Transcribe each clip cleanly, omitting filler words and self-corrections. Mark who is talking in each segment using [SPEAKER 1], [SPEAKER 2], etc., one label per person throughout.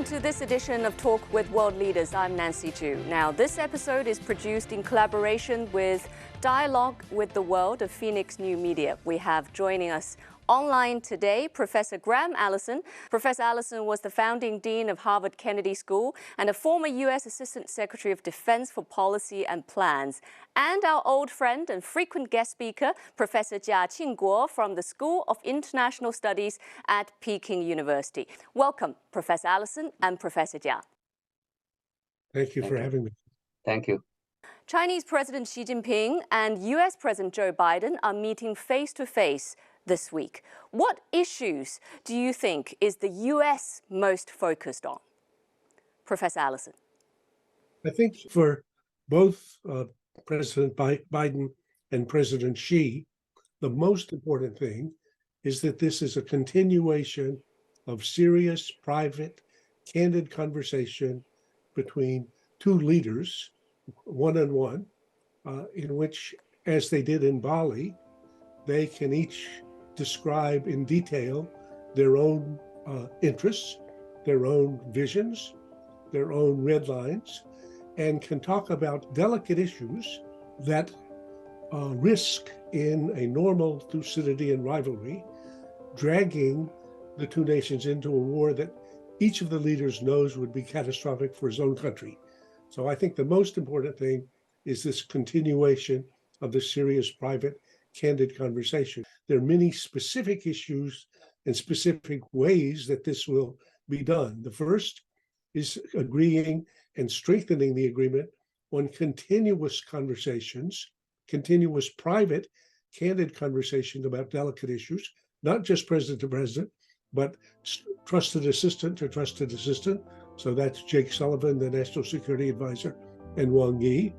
[SPEAKER 1] Welcome to this edition of Talk with World Leaders. I'm Nancy Chu. Now, this episode is produced in collaboration with Dialogue with the World of Phoenix New Media. We have joining us online today Professor Graham Allison. Professor Allison was the founding dean of Harvard Kennedy School and a former U.S. Assistant Secretary of Defense for Policy and Plans. And our old friend and frequent guest speaker, Professor Chinguo Guo from the School of International Studies at Peking University. Welcome, Professor Allison and Professor Jia.
[SPEAKER 2] Thank you for having me.
[SPEAKER 3] Thank you.
[SPEAKER 1] Chinese President Xi Jinping and U.S. President Joe Biden are meeting face-to-face this week. What issues do you think is the U.S. most focused on? Professor Allison.
[SPEAKER 2] I think for both President Biden and President Xi, the most important thing is that this is a continuation of serious, private, candid conversation between two leaders, one-on-one, in which, as they did in Bali, they can each describe in detail their own interests, their own visions, their own red lines, and can talk about delicate issues that risk in a normal Thucydidean rivalry, dragging the two nations into a war that each of the leaders knows would be catastrophic for his own country. So I think the most important thing is this continuation of the serious, private, candid conversation. There are many specific issues and specific ways that this will be done. The first is agreeing and strengthening the agreement on continuous conversations, continuous private, candid conversation about delicate issues, not just president to president, but trusted assistant to trusted assistant. So that's Jake Sullivan, the National Security Advisor, and Wang Yi,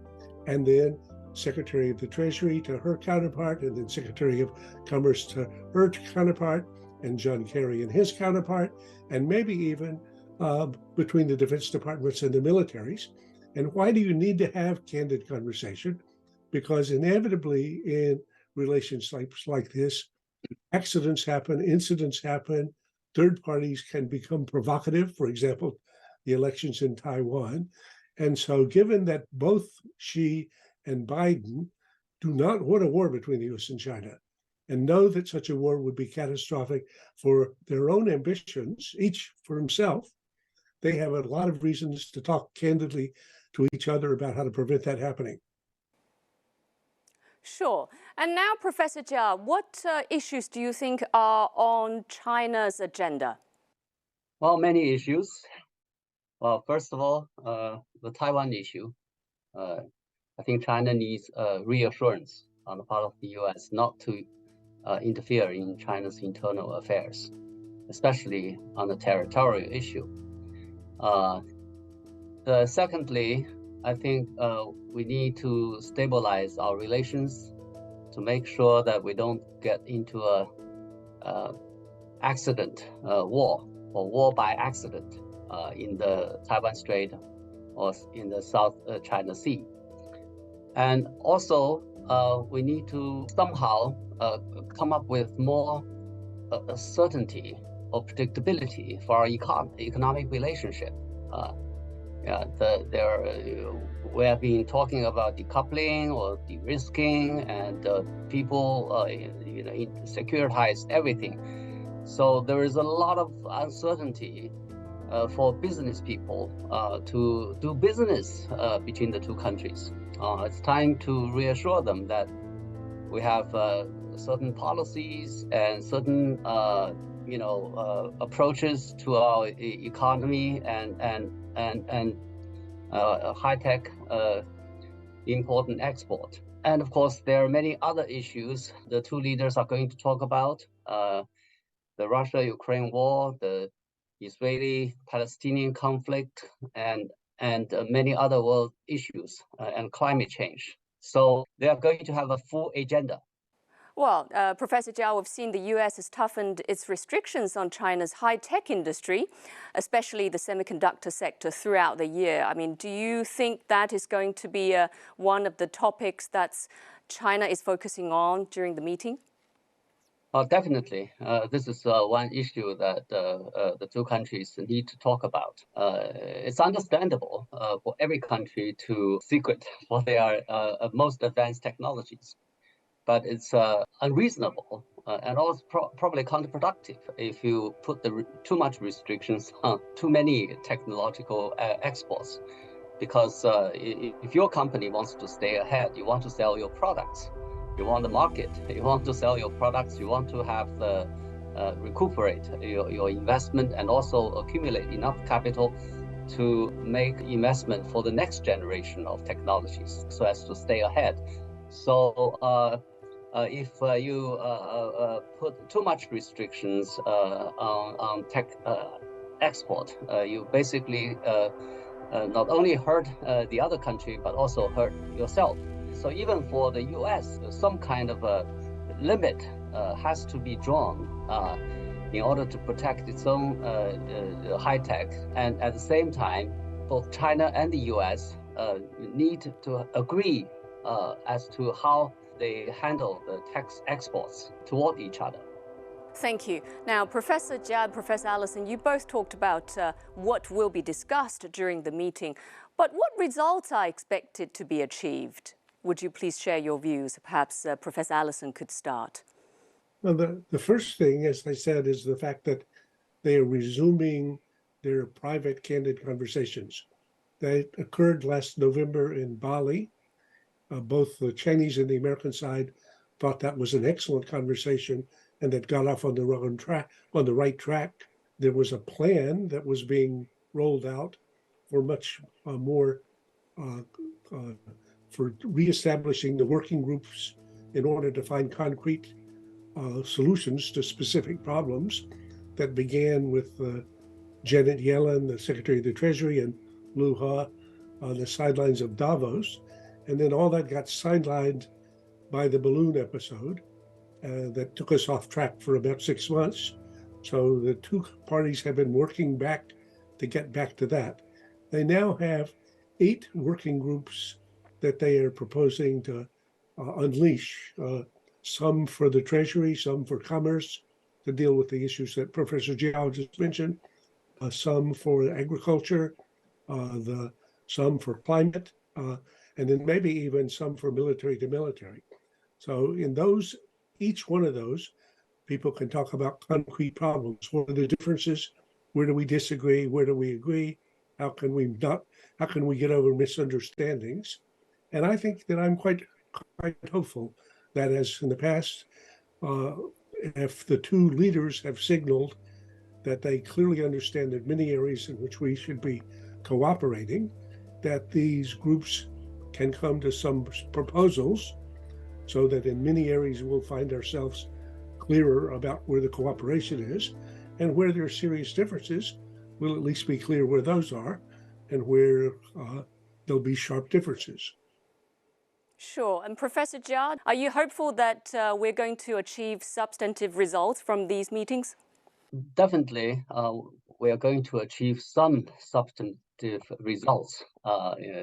[SPEAKER 2] and then Secretary of the Treasury to her counterpart, and then Secretary of Commerce to her counterpart, and John Kerry and his counterpart, and maybe even between the defense departments and the militaries. And why do you need to have candid conversation? Because inevitably in relations like this, accidents happen, incidents happen, third parties can become provocative, for example, the elections in Taiwan. And so given that both Xi and Biden do not want a war between the U.S. and China and know that such a war would be catastrophic for their own ambitions, each for himself, they have a lot of reasons to talk candidly to each other about how to prevent that happening.
[SPEAKER 1] Sure. And now, Professor Jia, what issues do you think are on China's agenda?
[SPEAKER 3] Well, many issues. Well, first of all, the Taiwan issue. I think China needs reassurance on the part of the U.S. not to interfere in China's internal affairs, especially on the territorial issue. Secondly, I think we need to stabilize our relations to make sure that we don't get into a war or war by accident in the Taiwan Strait or in the South China Sea. And also, we need to somehow come up with more certainty or predictability for our economic relationship. We have been talking about decoupling or de-risking, and people, securitize everything. So there is a lot of uncertainty for business people to do business between the two countries. It's time to reassure them that we have certain policies and certain approaches to our economy and high-tech import and export. And of course, there are many other issues the two leaders are going to talk about: the Russia-Ukraine war, the Israeli-Palestinian conflict, and many other world issues and climate change. So they are going to have a full agenda.
[SPEAKER 1] Well, Professor Zhao, we've seen the U.S. has toughened its restrictions on China's high-tech industry, especially the semiconductor sector, throughout the year. I mean, do you think that is going to be one of the topics that China is focusing on during the meeting?
[SPEAKER 3] Definitely. This is one issue that the two countries need to talk about. It's understandable for every country to secret for their most advanced technologies, but it's unreasonable and also probably counterproductive if you put too much restrictions on too many technological exports. Because if your company wants to stay ahead, you want to sell your products, you want the market, you want to sell your products, you want to have the recuperate your investment and also accumulate enough capital to make investment for the next generation of technologies so as to stay ahead. So if you put too much restrictions on tech export, you basically not only hurt the other country, but also hurt yourself. So even for the US, some kind of a limit has to be drawn in order to protect its own high tech. And at the same time, both China and the US need to agree as to how they handle the tech exports toward each other.
[SPEAKER 1] Thank you. Now, Professor Jia, Professor Allison, you both talked about what will be discussed during the meeting, but what results are expected to be achieved? Would you please share your views? Perhaps Professor Allison could start.
[SPEAKER 2] Well, the first thing, as I said, is the fact that they are resuming their private, candid conversations. That occurred last November in Bali. Both the Chinese and the American side thought that was an excellent conversation and that got off on the wrong track, on the right track. There was a plan that was being rolled out for much more for reestablishing the working groups in order to find concrete solutions to specific problems that began with Janet Yellen, the Secretary of the Treasury, and Liu He on the sidelines of Davos. And then all that got sidelined by the balloon episode that took us off track for about 6 months. So the two parties have been working back to get back to that. They now have 8 working groups that they are proposing to unleash, some for the Treasury, some for commerce, to deal with the issues that Professor Jiao just mentioned, some for agriculture, some for climate, and then maybe even some for military to military. So in those, each one of those, people can talk about concrete problems. What are the differences? Where do we disagree? Where do we agree? How can we get over misunderstandings? And I think that I'm quite hopeful that, as in the past, if the two leaders have signaled that they clearly understand that many areas in which we should be cooperating, that these groups can come to some proposals so that in many areas we'll find ourselves clearer about where the cooperation is, and where there are serious differences, we'll at least be clear where those are and where there'll be sharp differences.
[SPEAKER 1] Sure. And Professor Jia, are you hopeful that we're going to achieve substantive results from these meetings?
[SPEAKER 3] Definitely, we are going to achieve some substantive results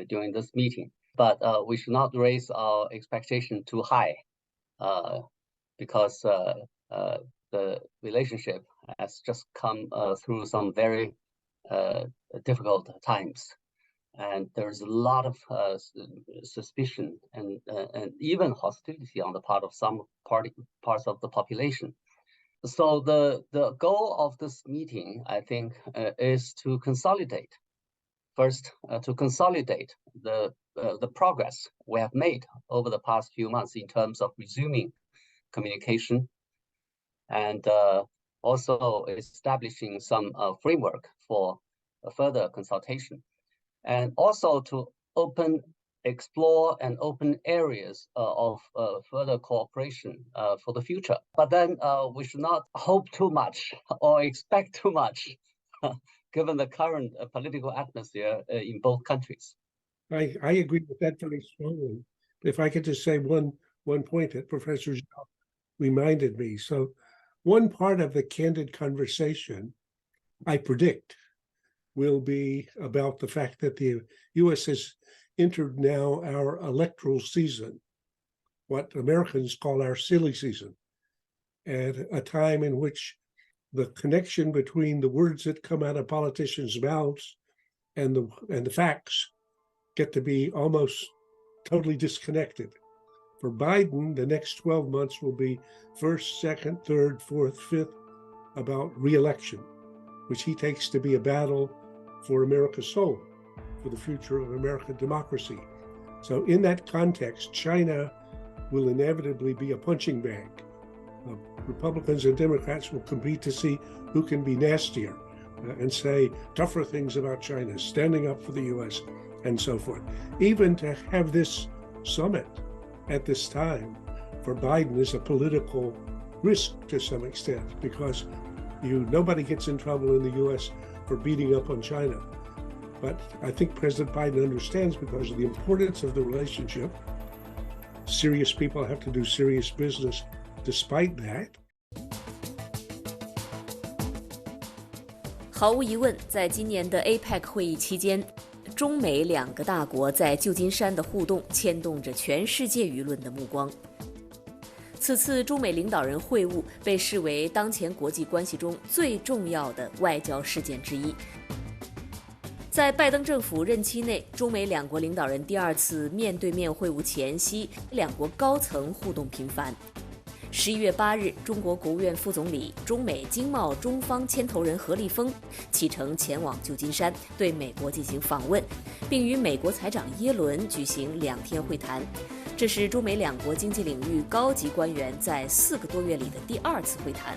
[SPEAKER 3] during this meeting, but we should not raise our expectation too high because the relationship has just come through some very difficult times. And there's a lot of suspicion and even hostility on the part of some parts of the population. So the goal of this meeting, I think, is to consolidate. First, to consolidate the progress we have made over the past few months in terms of resuming communication, and also establishing some framework for further consultation. And also to explore and open areas of further cooperation for the future. But then we should not hope too much or expect too much, given the current political atmosphere in both countries.
[SPEAKER 2] I agree with that very strongly. If I could just say one point that Professor Zhao reminded me. So one part of the candid conversation, I predict, will be about the fact that the U.S. has entered now our electoral season, what Americans call our silly season. at a time in which the connection between the words that come out of politicians' mouths and the facts get to be almost totally disconnected. For Biden, the next 12 months will be first, second, third, fourth, fifth about re-election, which he takes to be a battle for America's soul, for the future of American democracy. So in that context, China will inevitably be a punching bag. Republicans and Democrats will compete to see who can be nastier and say tougher things about China, standing up for the U.S. and so forth. Even to have this summit at this time for Biden is a political risk to some extent, because nobody gets in trouble in the U.S. for beating up on China. But I think President Biden understands, because of the importance of the relationship, serious people have to do serious business despite that.
[SPEAKER 4] 毫无疑问，在今年的 APEC 会议期间，中美两个大国在旧金山的互动牵动着全世界舆论的目光。此次中美领导人会晤被视为当前国际关系中最重要的外交事件之一。在拜登政府任期内，中美两国领导人第二次面对面会晤前夕，两国高层互动频繁。11月8日，中国国务院副总理、中美经贸中方牵头人何立峰启程前往旧金山，对美国进行访问，并与美国财长耶伦举行2天会谈。这是中美两国经济领域高级官员在4个多月里的第2次会谈。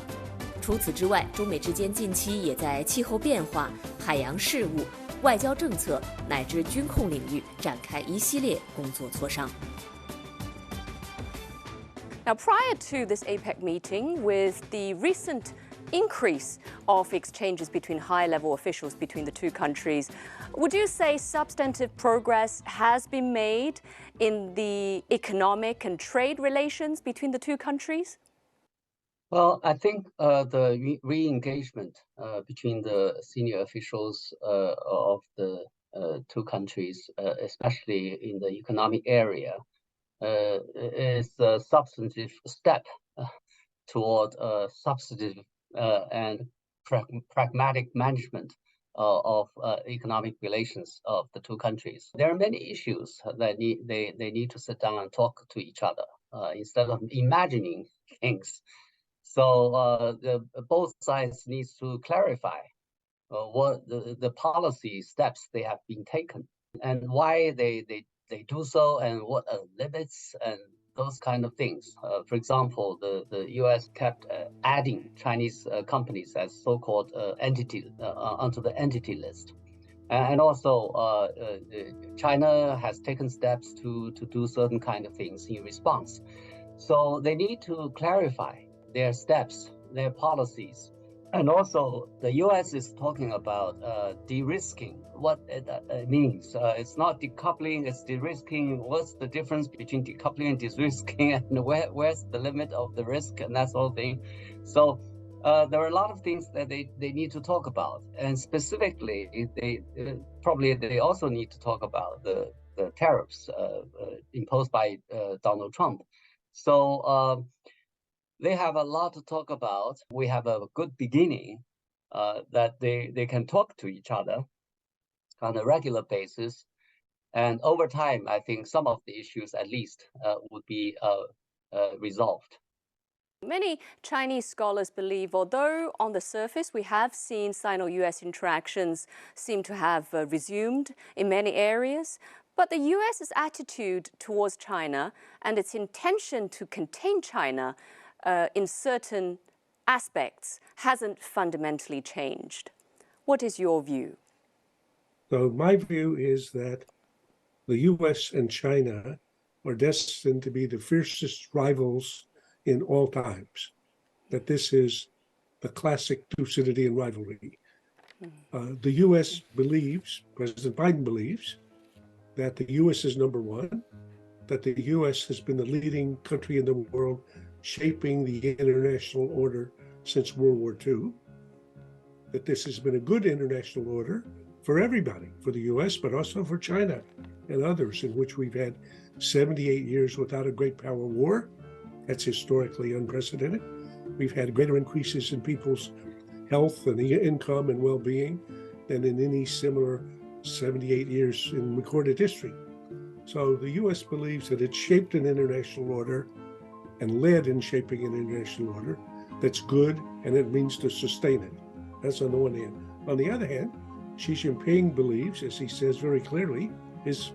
[SPEAKER 4] 除此之外，中美之间近期也在气候变化、海洋事务、外交政策乃至军控领域展开一系列工作磋商。
[SPEAKER 1] Now, prior to this APEC meeting, with the recent increase of exchanges between high-level officials between the two countries, would you say substantive progress has been made in the economic and trade relations between the two countries?
[SPEAKER 3] Well, I think the re-engagement between the senior officials of the two countries, especially in the economic area, is a substantive step toward substantive and pragmatic management of economic relations of the two countries. There are many issues that they need to sit down and talk to each other instead of imagining things. So both sides need to clarify what the policy steps they have been taken and why they do so, and what are limits and those kind of things. For example, the U.S. kept adding Chinese companies as so-called entity onto the entity list. And also, China has taken steps to do certain kind of things in response. So they need to clarify their steps, their policies. And also, the U.S. is talking about de-risking, what it means. It's not decoupling, it's de-risking. What's the difference between decoupling and de-risking, and where's the limit of the risk and that sort of thing? So there are a lot of things that they need to talk about. And specifically, they also need to talk about the tariffs imposed by Donald Trump. So they have a lot to talk about. We have a good beginning that they can talk to each other on a regular basis. And over time, I think some of the issues at least would be resolved.
[SPEAKER 1] Many Chinese scholars believe, although on the surface we have seen Sino-US interactions seem to have resumed in many areas, but the US's attitude towards China and its intention to contain China in certain aspects hasn't fundamentally changed. What is your view?
[SPEAKER 2] So my view is that the U.S. and China are destined to be the fiercest rivals in all times, that this is the classic Thucydidean rivalry. The U.S. believes, President Biden believes, that the U.S. is number one, that the U.S. has been the leading country in the world shaping the international order since World War II, that this has been a good international order for everybody, for the U.S., but also for China and others, in which we've had 78 years without a great power war. That's historically unprecedented. We've had greater increases in people's health and income and well-being than in any similar 78 years in recorded history. So the U.S. believes that it shaped an international order and led in shaping an international order that's good, and it means to sustain it. That's on the one hand. On the other hand, Xi Jinping believes, as he says very clearly, his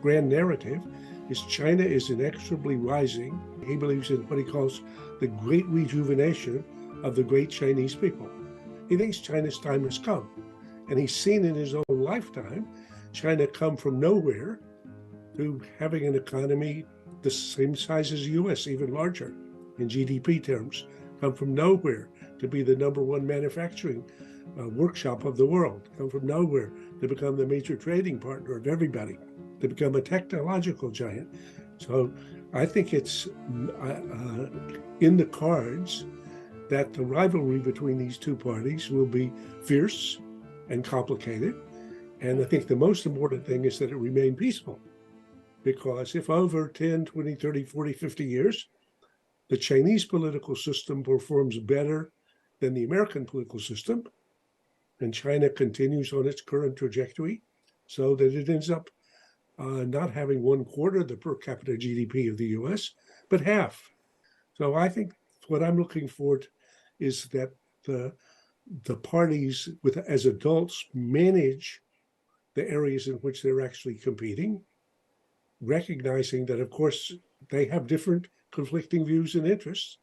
[SPEAKER 2] grand narrative is China is inexorably rising. He believes in what he calls the great rejuvenation of the great Chinese people. He thinks China's time has come. And he's seen in his own lifetime China come from nowhere to having an economy the same size as the U.S., even larger in GDP terms, come from nowhere to be the #1 manufacturing workshop of the world, come from nowhere to become the major trading partner of everybody, to become a technological giant. So I think it's in the cards that the rivalry between these two parties will be fierce and complicated. And I think the most important thing is that it remain peaceful. Because if over 10, 20, 30, 40, 50 years, the Chinese political system performs better than the American political system, and China continues on its current trajectory so that it ends up not having 1/4 the per capita GDP of the US, but half. So I think what I'm looking for is that the parties as adults manage the areas in which they're actually competing, recognizing that, of course, they have different conflicting views and interests.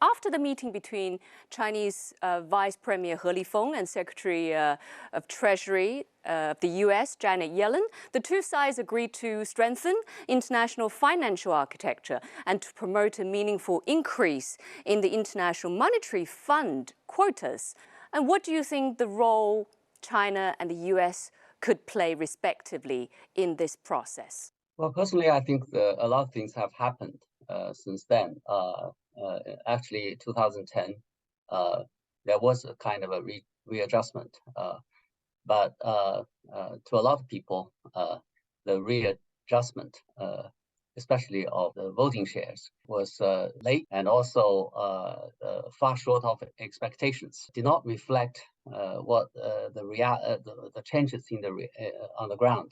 [SPEAKER 1] After the meeting between Chinese Vice Premier He Lifeng and Secretary of Treasury of the U.S., Janet Yellen, the two sides agreed to strengthen international financial architecture and to promote a meaningful increase in the International Monetary Fund quotas. And what do you think the role China and the U.S. could play respectively in this process?
[SPEAKER 3] Well, personally, I think a lot of things have happened since then. Actually, 2010, there was a kind of a readjustment. But to a lot of people, the readjustment, especially of the voting shares, was late and also far short of expectations. Did not reflect what the changes in on the ground.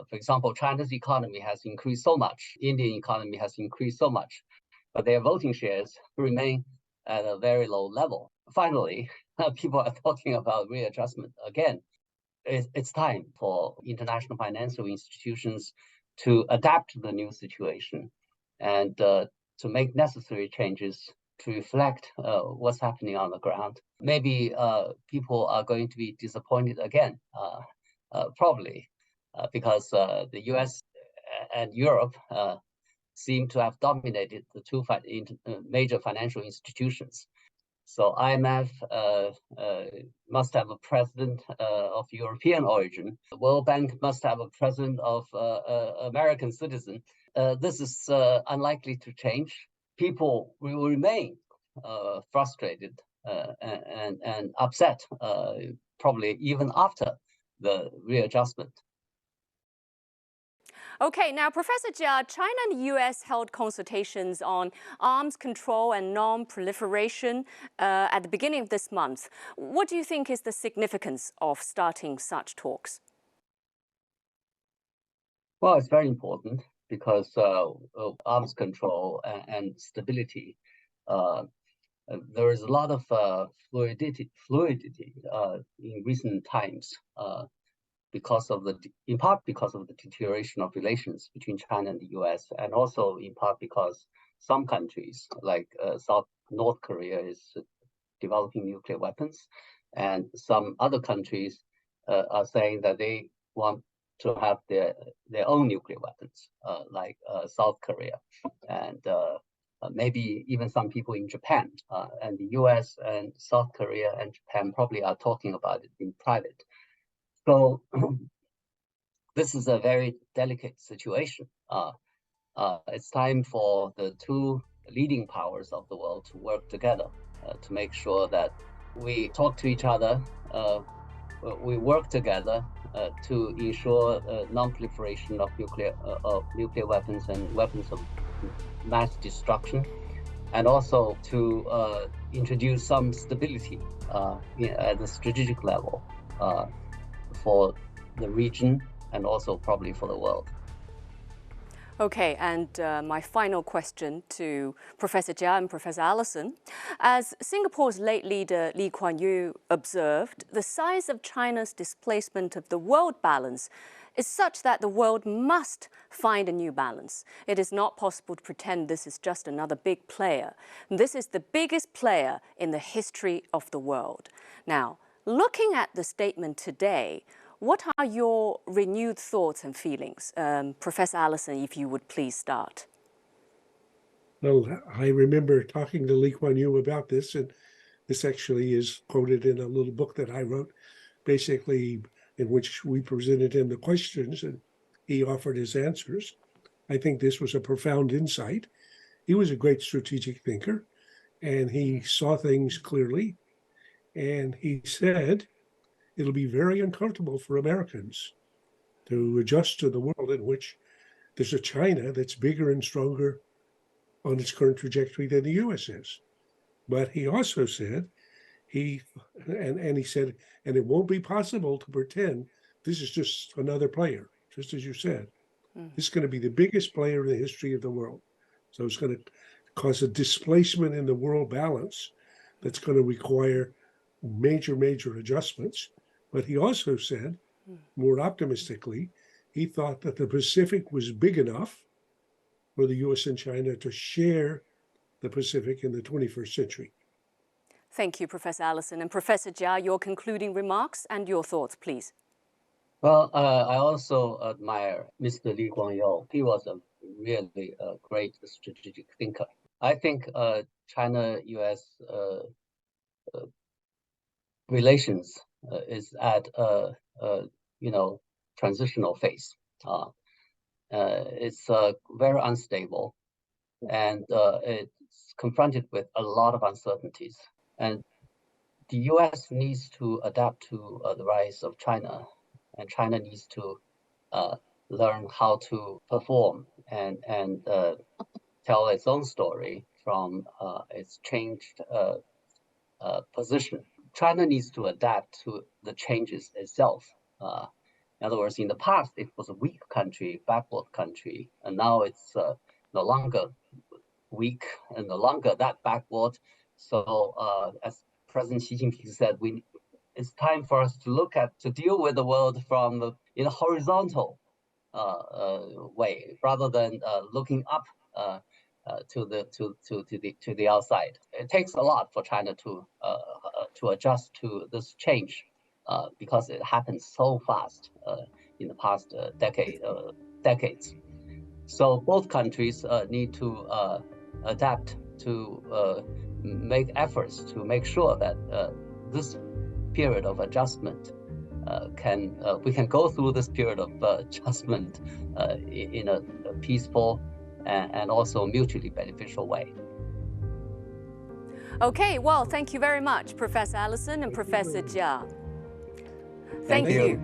[SPEAKER 3] For example, China's economy has increased so much. Indian economy has increased so much, but their voting shares remain at a very low level. Finally, people are talking about readjustment again. It's time for international financial institutions to adapt to the new situation and to make necessary changes to reflect what's happening on the ground. Maybe people are going to be disappointed again, probably, because the US and Europe seem to have dominated the two major financial institutions. So IMF must have a president of European origin. The World Bank must have a president of American citizen. This is unlikely to change. People will remain frustrated and upset, probably even after the readjustment.
[SPEAKER 1] Okay, now, Professor Jia, China and the U.S. held consultations on arms control and non-proliferation at the beginning of this month. What do you think is the significance of starting such talks?
[SPEAKER 3] Well, it's very important because arms control and stability, there is a lot of fluidity in recent times. In part because of the deterioration of relations between China and the U.S., and also in part because some countries like North Korea is developing nuclear weapons, and some other countries are saying that they want to have their own nuclear weapons, like South Korea, and maybe even some people in Japan. And the U.S. and South Korea and Japan probably are talking about it in private. So this is a very delicate situation. It's time for the two leading powers of the world to work together to make sure that we talk to each other, we work together to ensure non-proliferation of nuclear weapons and weapons of mass destruction, and also to introduce some stability at the strategic level for the region and also probably for the world.
[SPEAKER 1] Okay, and my final question to Professor Jia and Professor Allison. As Singapore's late leader Lee Kuan Yew observed, the size of China's displacement of the world balance is such that the world must find a new balance. It is not possible to pretend this is just another big player. This is the biggest player in the history of the world. Now, looking at the statement today, what are your renewed thoughts and feelings? Professor Allison, if you would please start.
[SPEAKER 2] Well, I remember talking to Lee Kuan Yew about this, and this actually is quoted in a little book that I wrote, basically in which we presented him the questions and he offered his answers. I think this was a profound insight. He was a great strategic thinker, and he saw things clearly. And he said, it'll be very uncomfortable for Americans to adjust to the world in which there's a China that's bigger and stronger on its current trajectory than the U.S. is. But he also said, he said, and it won't be possible to pretend this is just another player, just as you said. This is going to be the biggest player in the history of the world. So it's going to cause a displacement in the world balance that's going to require major adjustments. But he also said, more optimistically, he thought that the Pacific was big enough for the U.S. and China to share the Pacific in the 21st century.
[SPEAKER 1] Thank you, Professor Allison. And Professor Jia, your concluding remarks and your thoughts, please.
[SPEAKER 3] Well, I also admire Mr. Lee Kuan Yew. He was a really great strategic thinker. I think China-U.S. relations is at a transitional phase. It's very unstable, and it's confronted with a lot of uncertainties. And the U.S. needs to adapt to the rise of China, and China needs to learn how to perform and tell its own story from its changed position. China needs to adapt to the changes itself. In other words, in the past, it was a weak country, backward country, and now it's no longer weak and no longer that backward. So as President Xi Jinping said, it's time for us to deal with the world from in a horizontal way, rather than looking up to the outside. It takes a lot for China to adjust to this change because it happens so fast in the past decades. So both countries need to adapt to make efforts to make sure that this period of adjustment we can go through this period of adjustment in a peaceful and also mutually beneficial way.
[SPEAKER 1] Okay, well, thank you very much, Professor Allison and Professor Jia.
[SPEAKER 3] Thank you.